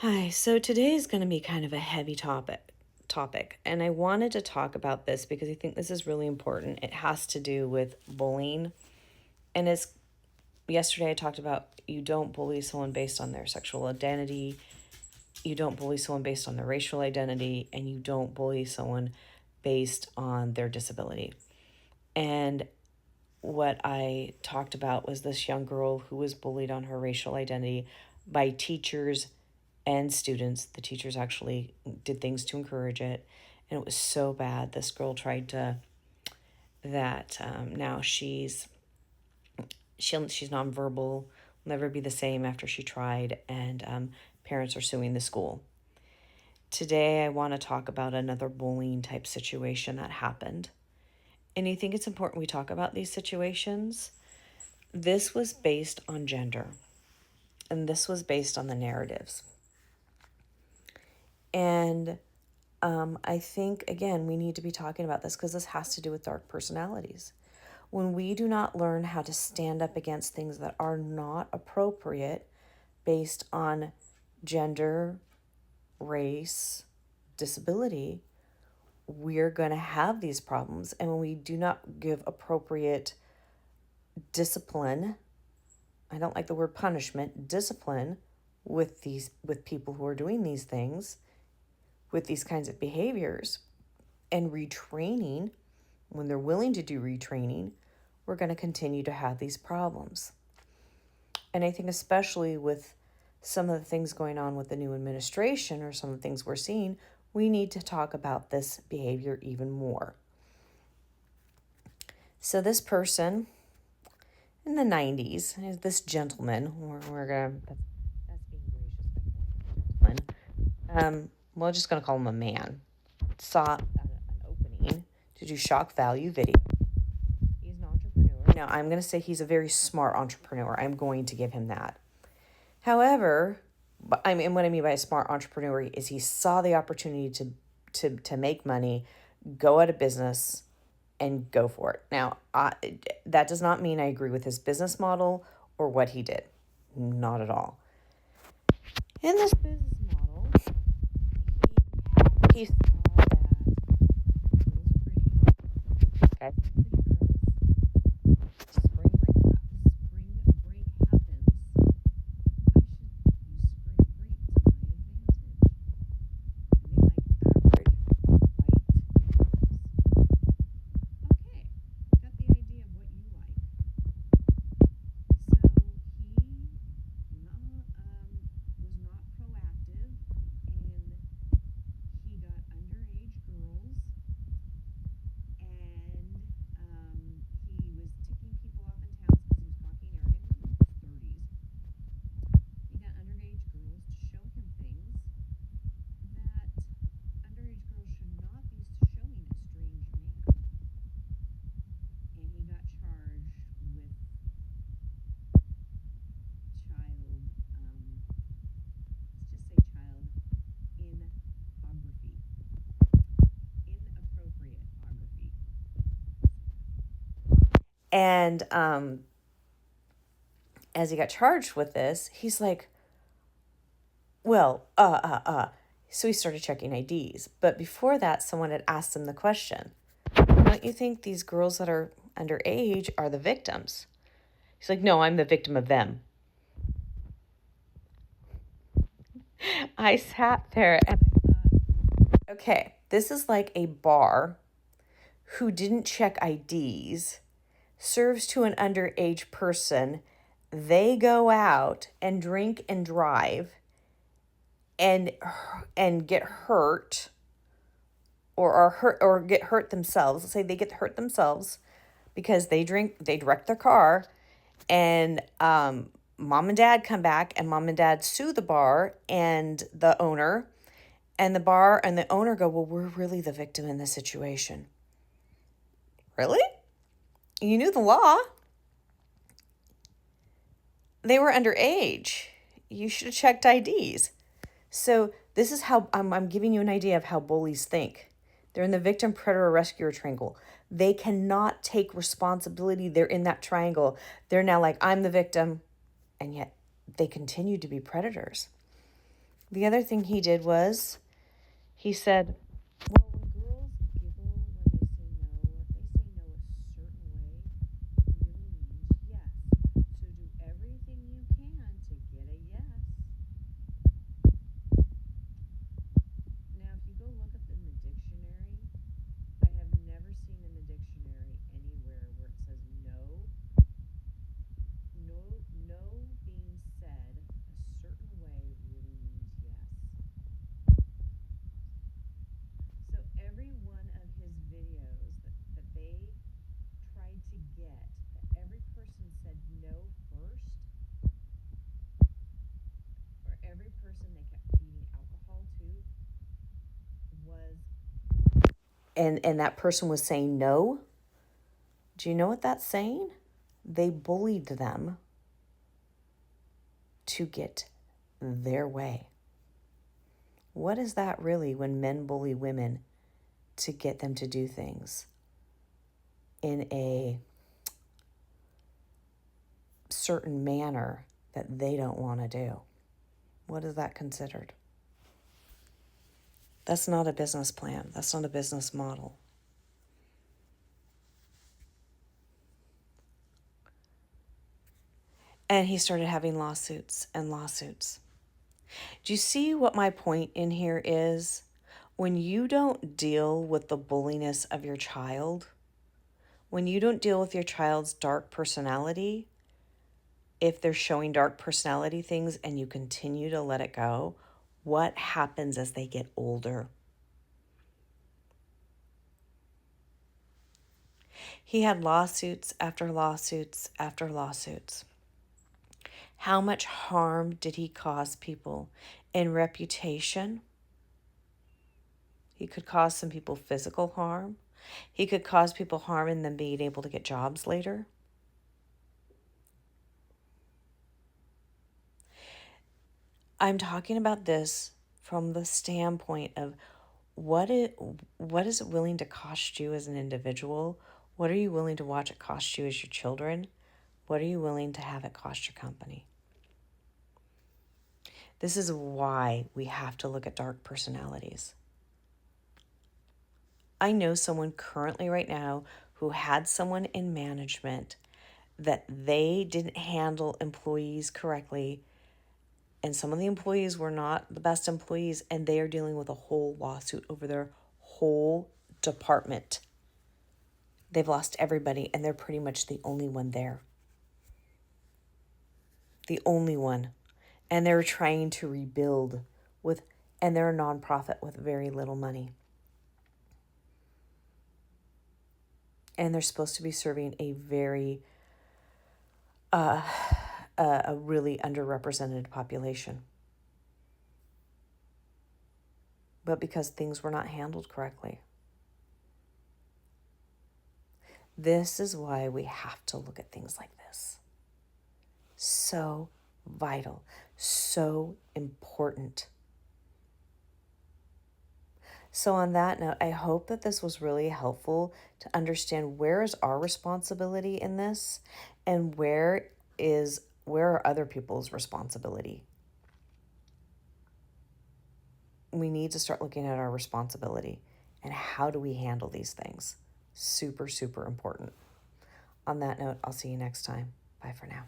Hi, so today is going to be kind of a heavy topic, and I wanted to talk about this because I think this is really important. It has to do with bullying. And as yesterday I talked about, you don't bully someone based on their sexual identity, you don't bully someone based on their racial identity, and you don't bully someone based on their disability. And what I talked about was this young girl who was bullied on her racial identity by teachers and students. The teachers actually did things to encourage it, and it was so bad. This girl tried to that now she's nonverbal, will never be the same after she tried, and parents are suing the school. Today, I want to talk about another bullying type situation that happened. And I think it's important we talk about these situations. This was based on gender, and this was based on the narratives. And I think, again, we need to be talking about this because this has to do with dark personalities. When we do not learn how to stand up against things that are not appropriate based on gender, race, disability, we're going to have these problems. And when we do not give appropriate discipline, I don't like the word punishment, discipline with people who are doing these things, with these kinds of behaviors, and retraining, when they're willing to do retraining, we're going to continue to have these problems. And I think especially with some of the things going on with the new administration or some of the things we're seeing, we need to talk about this behavior even more. So this person in the 90s, this gentleman, we're going to, that's being gracious, we're just going to call him a man, saw an opening to do shock value video. He's an entrepreneur. Now, I'm going to say he's a very smart entrepreneur. I'm going to give him that. However, what I mean by a smart entrepreneur is he saw the opportunity to make money, go out of business, and go for it. Now, that does not mean I agree with his business model or what he did. Not at all. In this business model, he saw that girls are pretty, guys are pretty girls. Spring break happens. I should use spring break to my advantage. And they like average white girls. Okay, got the idea of what you like. So was not proactive, and he got underage girls, and he was ticking people off in towns because he was cocky and arrogant in his 30s. He got underage girls to show him things that underage girls should not be showing a strange man. And he got charged with child, let's just say child inappropriate pornography. And as he got charged with this, he's like, well, So he started checking IDs. But before that, someone had asked him the question, don't you think these girls that are underage are the victims? He's like, no, I'm the victim of them. I sat there and I thought, okay, this is like a bar who didn't check IDs, serves to an underage person. They go out and drink and drive and get hurt or get hurt themselves. Let's say they get hurt themselves because they wreck their car, and mom and dad come back, and mom and dad sue the bar and the owner, and the bar and the owner go, well, we're really the victim in this situation. Really? You knew the law. They were underage. You should have checked IDs. So this is how I'm giving you an idea of how bullies think. They're in the victim, predator, rescuer triangle. They cannot take responsibility. They're in that triangle. They're now like, I'm the victim, and yet they continue to be predators. The other thing he did was he said, well, when girls giggle when they say no, or if they say no a certain way, it really means yes. So do everything you can to get a yes. Now, if you go look up in the dictionary, I have never seen in the dictionary anywhere where it says no. No, no being said a certain way really means yes. So every one of his videos that they tried to get, that every person said no first, or every person they kept feeding alcohol to, was and that person was saying no. Do you know what that's saying? They bullied them to get their way. What is that really when men bully women to get them to do things in a certain manner that they don't want to do? What is that considered? That's not a business plan. That's not a business model. And he started having lawsuits and lawsuits. Do you see what my point in here is? When you don't deal with the bulliness of your child, when you don't deal with your child's dark personality, if they're showing dark personality things and you continue to let it go, what happens as they get older? He had lawsuits after lawsuits after lawsuits. How much harm did he cause people in reputation? He could cause some people physical harm. He could cause people harm in them being able to get jobs later. I'm talking about this from the standpoint of what is it willing to cost you as an individual? What are you willing to watch it cost you as your children? What are you willing to have it cost your company? This is why we have to look at dark personalities. I know someone currently right now who had someone in management that they didn't handle employees correctly, and some of the employees were not the best employees, and they are dealing with a whole lawsuit over their whole department. They've lost everybody, and they're pretty much the only one there. The only one. And they're trying to rebuild and they're a nonprofit with very little money. And they're supposed to be serving a very, a really underrepresented population. But because things were not handled correctly. This is why we have to look at things like this. So vital, so important. So on that note, I hope that this was really helpful to understand where is our responsibility in this and where are other people's responsibility. We need to start looking at our responsibility and how do we handle these things. Super, super important. On that note, I'll see you next time. Bye for now.